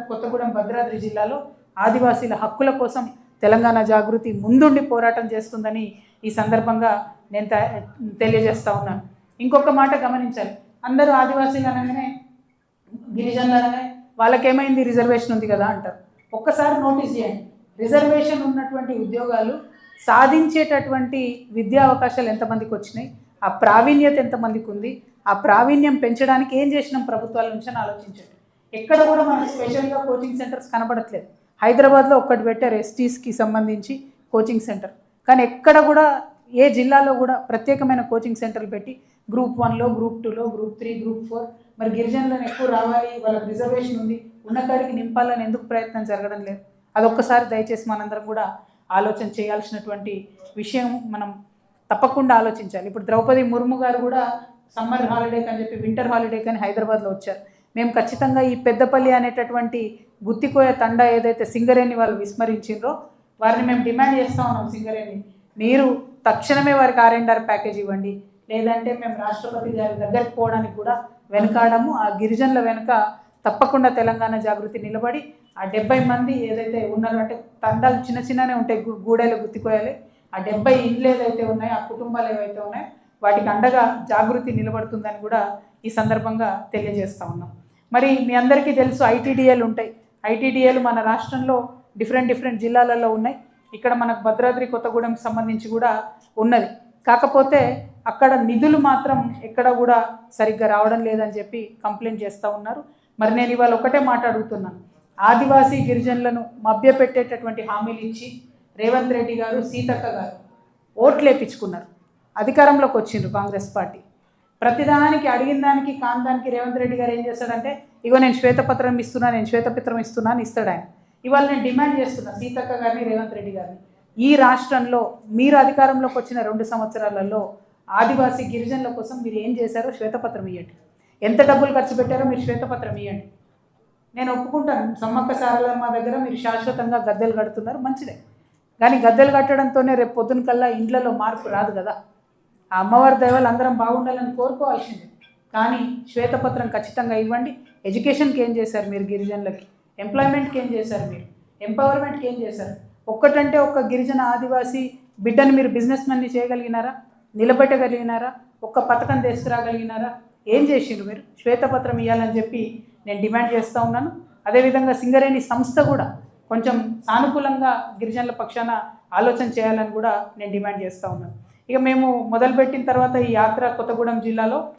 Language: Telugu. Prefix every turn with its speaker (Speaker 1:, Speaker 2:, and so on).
Speaker 1: కొత్తగూడెం భద్రాద్రి జిల్లాలో ఆదివాసీల హక్కుల కోసం తెలంగాణ జాగృతి ముందుండి పోరాటం చేస్తుందని ఈ సందర్భంగా నేను తెలియజేస్తా ఉన్నాను. ఇంకొక మాట గమనించాలి, అందరూ ఆదివాసీలు అనగానే గిరిజనులు అనగానే వాళ్ళకేమైంది రిజర్వేషన్ ఉంది కదా అంటారు. ఒక్కసారి నోటీస్ చేయండి, రిజర్వేషన్ ఉన్నటువంటి ఉద్యోగాలు సాధించేటటువంటి విద్యా అవకాశాలు ఎంతమందికి వచ్చినాయి, ఆ ప్రావీణ్యత ఎంతమందికి ఉంది, ఆ ప్రావీణ్యం పెంచడానికి ఏం చేసినాం ప్రభుత్వాల నుంచి అని ఆలోచించండి. ఎక్కడ కూడా మనకు స్పెషల్గా కోచింగ్ సెంటర్స్ కనబడట్లేదు. హైదరాబాద్లో ఒక్కటి పెట్టారు ఎస్టీస్కి సంబంధించి కోచింగ్ సెంటర్, కానీ ఎక్కడ కూడా ఏ జిల్లాలో కూడా ప్రత్యేకమైన కోచింగ్ సెంటర్లు పెట్టి గ్రూప్ 1లో, గ్రూప్ 2లో, గ్రూప్ 3, గ్రూప్ 4 మరి గిరిజనులను ఎక్కువ రావాలి, వాళ్ళకి రిజర్వేషన్ ఉంది, ఉన్నకాడికి నింపాలని ఎందుకు ప్రయత్నం జరగడం లేదు? అదొక్కసారి దయచేసి మనందరం కూడా ఆలోచన చేయాల్సినటువంటి విషయం, మనం తప్పకుండా ఆలోచించాలి. ఇప్పుడు ద్రౌపది ముర్ము గారు కూడా సమ్మర్ హాలిడేకి అని చెప్పి వింటర్ హాలిడేకి అని హైదరాబాద్లో వచ్చారు. మేము ఖచ్చితంగా ఈ పెద్దపల్లి అనేటటువంటి గుత్తికోయ తండా ఏదైతే సింగరేణి వాళ్ళు విస్మరించిండ్రో వారిని మేము డిమాండ్ చేస్తూ ఉన్నాం. సింగరేణి మీరు తక్షణమే వారికి R&R ప్యాకేజ్ ఇవ్వండి, లేదంటే మేము రాష్ట్రపతి గారి దగ్గరికి పోవడానికి కూడా వెనకాడము. ఆ గిరిజనుల వెనుక తప్పకుండా తెలంగాణ జాగృతి నిలబడి ఆ 70 మంది ఏదైతే ఉన్నారో, అంటే తండాలు చిన్న చిన్ననే ఉంటాయి, గూడెలు గుత్తికోయాలి, ఆ 70 ఇండ్లు ఏదైతే ఉన్నాయో, ఆ కుటుంబాలు ఏవైతే ఉన్నాయో వాటికి అండగా జాగృతి నిలబడుతుందని కూడా ఈ సందర్భంగా తెలియజేస్తూ ఉన్నాం. మరి మీ అందరికీ తెలుసు ITDAలు ఉంటాయి. ITDAలు మన రాష్ట్రంలో డిఫరెంట్ జిల్లాలలో ఉన్నాయి. ఇక్కడ మనకు భద్రాద్రి కొత్తగూడెంకి సంబంధించి కూడా ఉన్నది. కాకపోతే అక్కడ నిధులు మాత్రం ఎక్కడ కూడా సరిగ్గా రావడం లేదని చెప్పి కంప్లైంట్ చేస్తూ ఉన్నారు. మరి నేను ఇవాళ ఒకటే మాట అడుగుతున్నాను, ఆదివాసీ గిరిజనులను మభ్యపెట్టేటటువంటి హామీలు ఇచ్చి రేవంత్ రెడ్డి గారు, సీతక్క గారు ఓట్లు వేయించుకున్నారు, అధికారంలోకి వచ్చిండ్రు కాంగ్రెస్ పార్టీ. ప్రతిదానికి అడిగిన దానికి కాని దానికి రేవంత్ రెడ్డి గారు ఏం చేస్తాడంటే, ఇగో నేను శ్వేతపత్రం ఇస్తున్నా అని ఇస్తాడు ఆయన. ఇవాళ నేను డిమాండ్ చేస్తున్నా సీతక్క గారిని, రేవంత్ రెడ్డి గారిని, ఈ రాష్ట్రంలో మీరు అధికారంలోకి వచ్చిన 2 సంవత్సరాలలో ఆదివాసీ గిరిజనుల కోసం మీరు ఏం చేశారో శ్వేతపత్రం ఇవ్వండి. ఎంత డబ్బులు ఖర్చు పెట్టారో మీరు శ్వేతపత్రం ఇవ్వండి. నేను ఒప్పుకుంటాను, సమ్మక్క సారలమ్మ దగ్గర మీరు శాశ్వతంగా గద్దెలు కడుతున్నారు, మంచిదే. కానీ గద్దెలు కట్టడంతోనే రేపు పొద్దున కల్లా ఇండ్లలో మార్పు రాదు కదా. ఆ అమ్మవారి దైవాలు అందరం బాగుండాలని కోరుకోవాల్సిందే. కానీ శ్వేతపత్రం ఖచ్చితంగా ఇవ్వండి. ఎడ్యుకేషన్కి ఏం చేశారు మీరు గిరిజనులకి, ఎంప్లాయ్మెంట్కి ఏం చేశారు మీరు, ఎంపవర్మెంట్కి ఏం చేశారు? ఒక్కటంటే ఒక్క గిరిజన ఆదివాసీ బిడ్డను మీరు బిజినెస్ మెన్ని చేయగలిగినారా, నిలబెట్టగలిగినారా, ఒక్క పథకం తీసుకురాగలిగినారా? ఏం చేసిండ్రు మీరు? శ్వేతపత్రం ఇవ్వాలని చెప్పి నేను డిమాండ్ చేస్తూ ఉన్నాను. అదేవిధంగా సింగరేణి సంస్థ కూడా కొంచెం సానుకూలంగా గిరిజనుల పక్షాన ఆలోచన చేయాలని కూడా నేను డిమాండ్ చేస్తూ ఉన్నాను. ఇక మేము మొదలుపెట్టిన తర్వాత ఈ యాత్ర కొత్తగూడెం జిల్లాలో